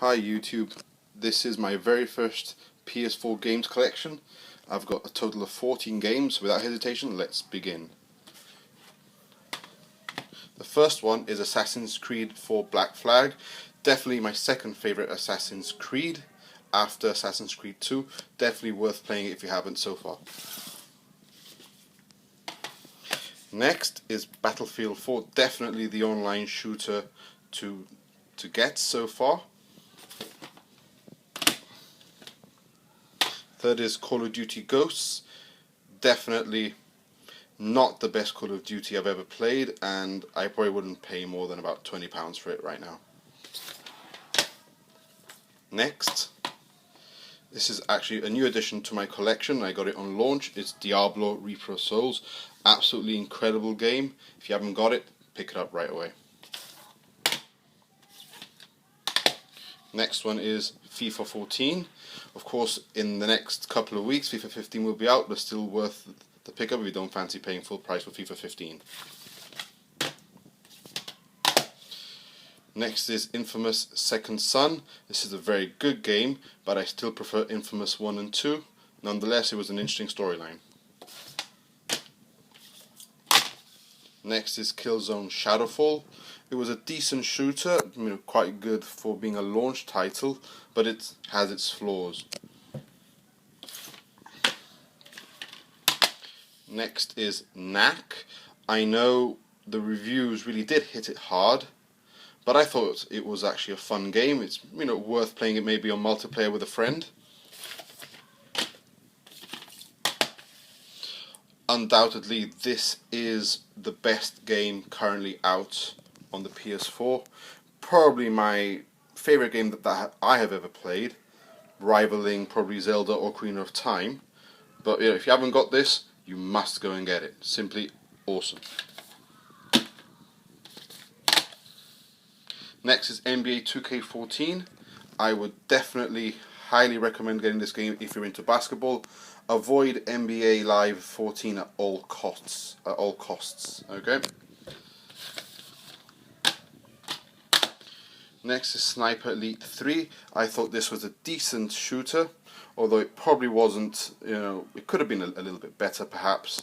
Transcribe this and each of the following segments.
Hi YouTube, this is my very first PS4 games collection. I've got a total of 14 games. Without hesitation, let's begin. The first one is Assassin's Creed 4 Black Flag. Definitely my second favourite Assassin's Creed after Assassin's Creed 2. Definitely worth playing it if you haven't so far. Next is Battlefield 4. Definitely the online shooter to get so far. Third is Call of Duty Ghosts. Definitely not the best Call of Duty I've ever played, and I probably wouldn't pay more than about £20 for it right now. Next, this is actually a new addition to my collection. I got it on launch. It's Diablo Reaper of Souls. Absolutely incredible game. If you haven't got it, pick it up right away. Next one is FIFA 14. Of course, in the next couple of weeks, FIFA 15 will be out, but still worth the pickup if you don't fancy paying full price for FIFA 15. Next is Infamous Second Son. This is a very good game, but I still prefer Infamous 1 and 2. Nonetheless, it was an interesting storyline. Next is Killzone Shadowfall. It was a decent shooter, quite good for being a launch title, but it has its flaws. Next is Knack. I know the reviews really did hit it hard, but I thought it was actually a fun game. It's worth playing it maybe on multiplayer with a friend. Undoubtedly, this is the best game currently out on the PS4. Probably my favourite game that I have ever played, rivaling probably Zelda or Ocarina of Time. But if you haven't got this, you must go and get it. Simply awesome. Next is NBA 2K14. I would definitely highly recommend getting this game if you're into basketball. Avoid NBA Live 14 at all costs. Okay. Next is Sniper Elite 3. I thought this was a decent shooter, although it probably wasn't. It could have been a little bit better perhaps.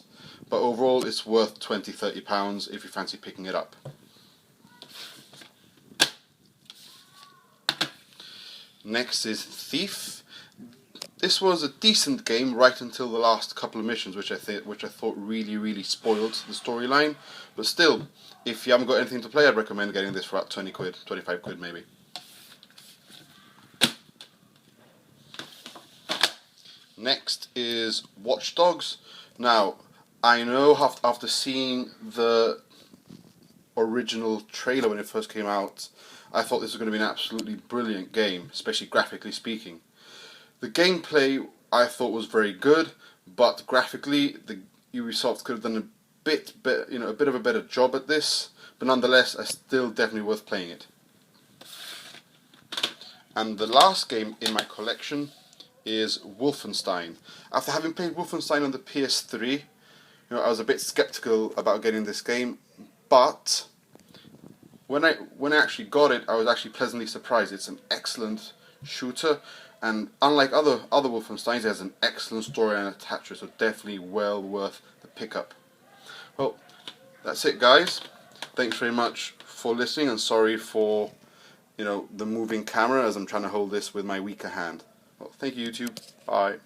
But overall, it's worth £20–30 if you fancy picking it up. Next is Thief. This was a decent game right until the last couple of missions, which I thought really spoiled the storyline. But still, if you haven't got anything to play, I'd recommend getting this for about 20 quid, 25 quid maybe. Next is Watch Dogs. Now, I know after seeing the original trailer when it first came out, I thought this was going to be an absolutely brilliant game, especially graphically speaking. The gameplay I thought was very good, but graphically, the Ubisoft could have done a bit of a better job at this. But nonetheless, it's still definitely worth playing it. And the last game in my collection is Wolfenstein. After having played Wolfenstein on the PS3, I was a bit skeptical about getting this game, but when I actually got it, I was actually pleasantly surprised. It's an excellent shooter, and unlike other Wolfensteins, it has an excellent storyline attached to it, so definitely well worth the pickup. Well, that's it, guys. Thanks very much for listening, and sorry for the moving camera as I'm trying to hold this with my weaker hand. Well, thank you, YouTube. Bye.